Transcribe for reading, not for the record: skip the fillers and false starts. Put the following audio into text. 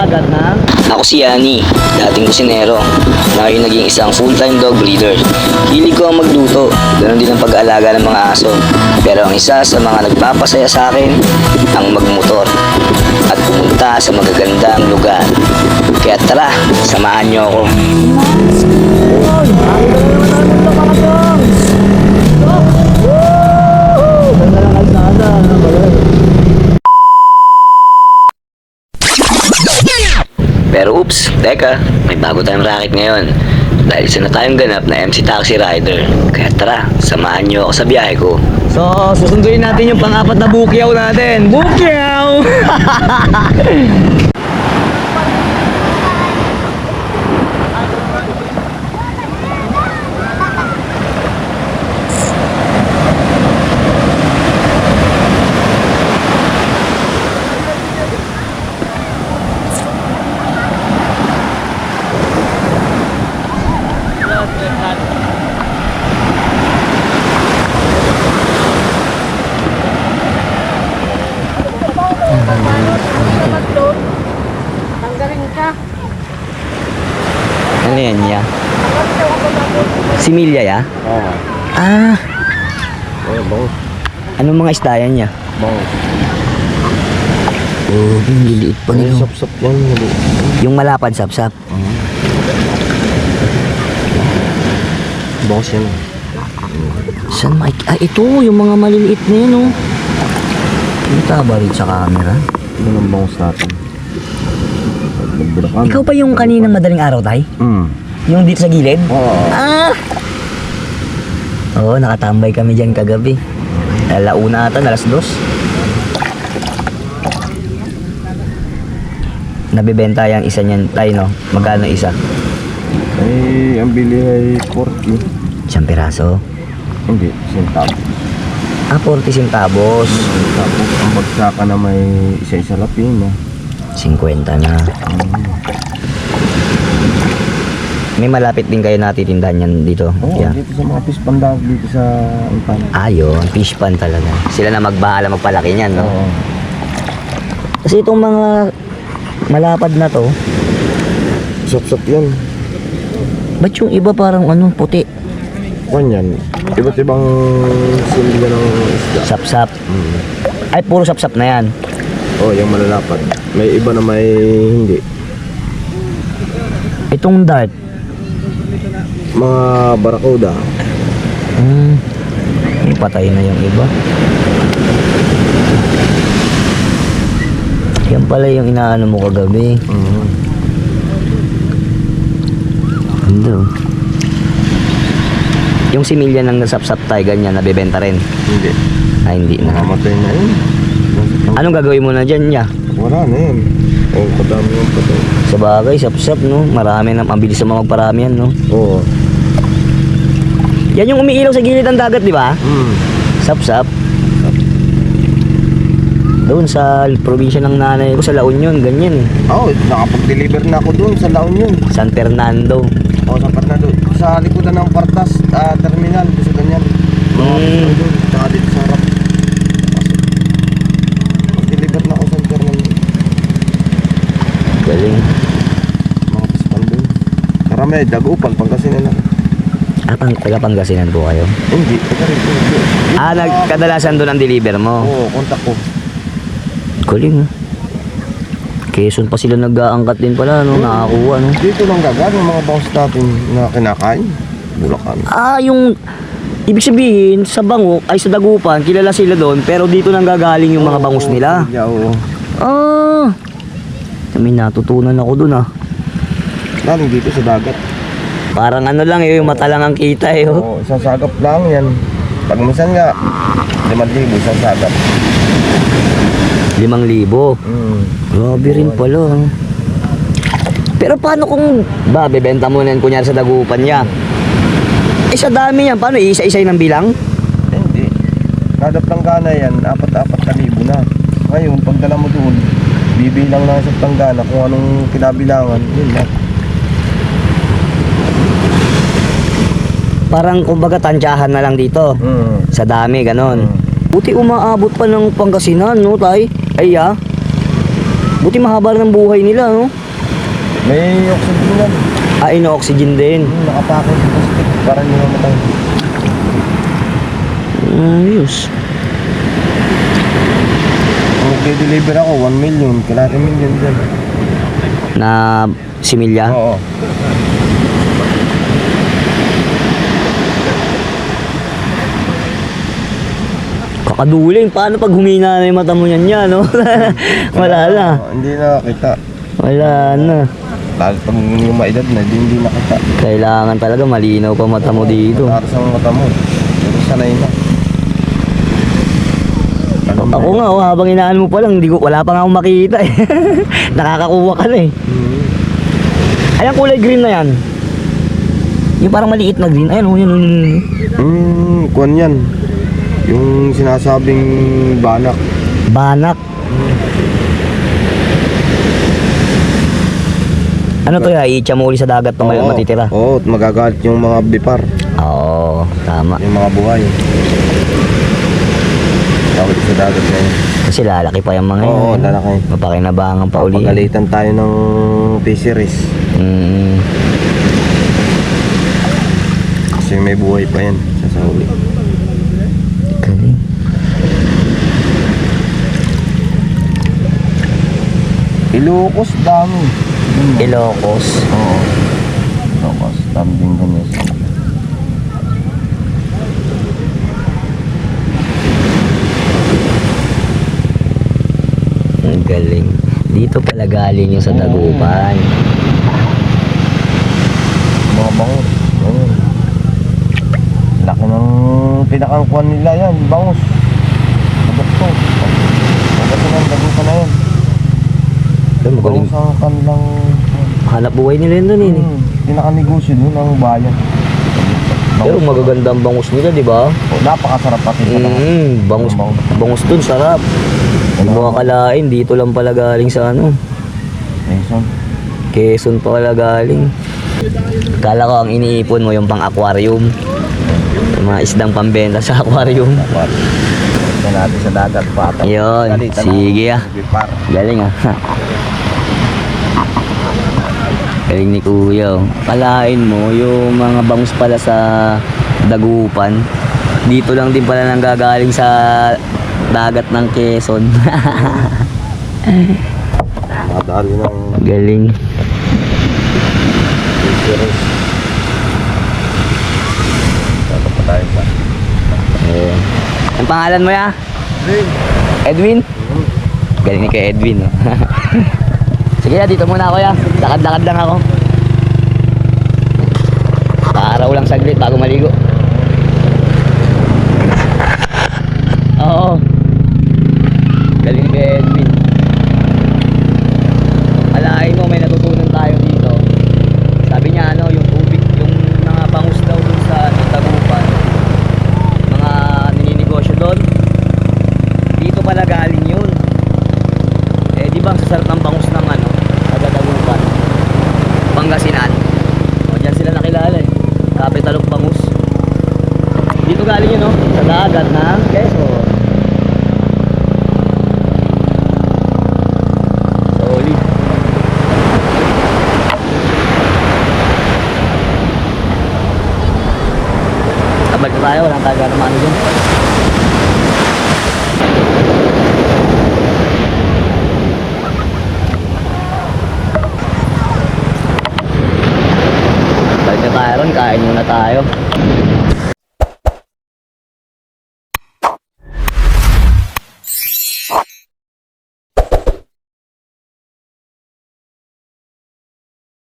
dagat na? Ako si Yani, dating kusinero. Ngayon naging isang full-time dog breeder. Hilig ko ang magluto, ganoon din ang pag-aalaga ng mga aso. Pero ang isa sa mga nagpapasaya sa akin, ang magmotor at pumunta sa magagandang lugar. Kaya tara, samahan niyo ako. Ganda ng kalsada, ano ba yun? Pero oops, teka, may bago tayong racket ngayon. Dahil isa na tayong ganap na MC Taxi Rider. Kaya tara, samahan niyo ako sa biyahe ko. So, susunduin natin yung pang-apat na bukyaw natin. Bukyaw! Tanggalin ka. Ano yan niya? Si Milya ya? Oo. Ah, Oo, bangus. anong mga isda yan niya? Bangus. Oh, yung liliit pa Ang nila. sap-sap yan. Yung malapad sap-sap. Bangus yan. Saan ito, yung mga maliliit na yun, oh. Kita ba rin sa camera? Ito ang bangus natin. Nagbulakan. Ikaw pa yung kaninang madaling araw, tay? Yung dito sa gilid? Oo. Ah! Oo, nakatambay kami dyan kagabi. Alauna ata, alas 2. Nabibenta yung isa niyan, tay, no? Magkano isa? Ay, ang bili ay 40. Isang piraso. Hindi, sentabo. Ah, 40 centavos. Tapos ang bagsakan na may isa-isa lapin. 50 na. May malapit din kayo natitindahan yan dito. Oo, Yeah. dito sa mga fish panda, dito sa Impan. Ayun, fish pan talaga. Sila na magbahala magpalaki niyan, no? Oo. Kasi itong mga malapad na to, Sap-sap yan. ba't yung iba parang ano, puti? Kwan yan. Iba't ibang silya ng isda. Sapsap. Ay, puro sapsap na yan. Oo, yung malalapad. May iba na may hindi. Itong dart, Mga barakuda. may patay na yung iba. Yan pala yung inaano mo kagabi. Hindi, oh. Yung similya ng nasapsap tayo, ganyan, nabibenta rin. Hindi. Ay, hindi na. Nakamatay na yun. Anong gagawin mo na dyan niya? Wala na yun. Oo, kadami yung patay. Sa bagay, sapsap, no? Marami na, ang bilis sa mga magparami yan, no? Oo. Yan yung umiilaw sa gilid ng dagat, di ba? Sapsap. Doon sa probinsya ng nanay ko, sa La Union, ganyan. Oo, nakapag-deliver na ako doon sa La Union. San Fernando. Oo, sa Fernando. Sa likodan ng Partas terminal, sa ganyan. Doon, tsaka dito sa harap. Pag-deliver na ako sa Fernando. Galing. Mga pispan doon. Karami, Dagupan, Pangasinan na. Ah, taga Pangasinan po kayo? Hindi, ito rin. Ah, kadalasan doon ang deliver mo? Oo, kontak ko. Galing, ah. Quezon pa sila nag-aangkat din pala, no? Nakakuha, no? Dito lang gagal yung mga bangus natin na kinakain. Bulacan. Ah, yung... Ibig sabihin, sa Bango, ay sa Dagupan, kilala sila doon, pero dito nang gagaling yung mga bangus nila. Yeah, oo. Ah! May natutunan ako doon, ah. Galing dito sa dagat. Parang ano lang, yung mata lang ang kita, eh, oh. Oo, isang sagap lang yan. Pag minsan nga, 5,000 isang sagap. 5,000. Mm. Grabe rin pala, ah. Pero paano kung bebenta mo na yan, kunyari sa Dagupan niya? Eh, sa dami yan, paano? Isa-isay ng bilang? Hindi. Kada planggana yan, 4,000 na. Ngayon, pagdala mo doon, bibilang lang sa planggana kung anong kinabilangan, yun lang. Parang kumbaga tansyahan na lang dito. Sa dami, ganon. Buti umaabot pa ng Pangasinan, no, tay? Ay, ah. Buti mahaba rin ang buhay nila, no? May oxygen yan. Ah, ino-oxygen din. Nakapakot sa plastic para hindi mamatay. Ayos. Kung deliver ako, 1 million. Kalahati million dyan. Na similya? Oo. Kakaduling. Paano pag humina na yung mata mo niya, no? Wala na. Hindi nakakita. Wala na. Lalo pag yung maedad na, hindi nakita. Kailangan talaga malinaw pa mata mo dito. Mataras ang mata mo. Pero sanay na. Ako nga, oh, habang inaan mo pa lang, wala pa nga akong makita eh. Nakakakuha ka na eh. Ayan, kulay green na yan. Yung parang maliit na green. Ayan, oh, yun, yun, yun. Kuwan yan. Yung sinasabing banak. Banak. Ano to ya? Iitsa mo uli sa dagat pa ngayon matitira? Oo, magagalit yung mga bipar. Oo, tama. Yung mga buhay. Tawag sa dagat ngayon. Kasi lalaki pa yung mga Oo, yan. lalaki. Mapakinabangan pa uli. Pagalitan tayo ng fisheries. Kasi may buhay pa yan sa sahuli. Galing. Ilocos, dami. Ilocos. Oo. Ilocos, dami din ganyan. Ang galing. Dito pala galing yung sa Dagupan. Mga bangus. Ayun. Laki ng pinakangkuhan nila yan, bangus. Mabukto. Pagkasinan, dagupan na yan. Pero magaling. Bangus ang kanilang Hanap buhay nila yun dun eh. pinakanegosyo dun ang bayan. Pero magaganda ang bangus nila, di ba? Napakasarap pati sa Bangus, bangus dun, sarap. Hindi mo akalain, dito lang pala galing sa ano. Quezon. Quezon pa pala galing. Kala ko ang iniipon mo yung pang-aquarium. Yung mga isdang pambenta sa aquarium. Ito natin sa dagat pa. Yun, sige ah. Galing ah. Galing ni Kuya. Oh. Kalain mo yung mga bangus pala sa Dagupan. Dito lang din pala nanggagaling sa dagat ng Quezon. Makadali ng Galing. fisheries. Dito pa tayo pa. Eh. Ang pangalan mo ya? Edwin? Galing ni kay Edwin. Oh. Sige na, dito muna ako ya. Lakad-lakad lang ako. Paaraw lang saglit bago maligo. Oo. Galing ni kay Edwin. Alain mo, may natutunan tayo dito. Sabi niya ano, yung tubig, yung mga bangus daw dun sa Dagupan, mga nininegosyo doon, dito pala galing yun. Eh di ba ang sasarap ng bangus ng ano, sa Dagupan, Pangasinan. O dyan sila nakilala eh, capital of bangus. Dito galing yun, no? Sa dagat ng Quezon. Solid. Abad na tayo, walang taga naman dyan.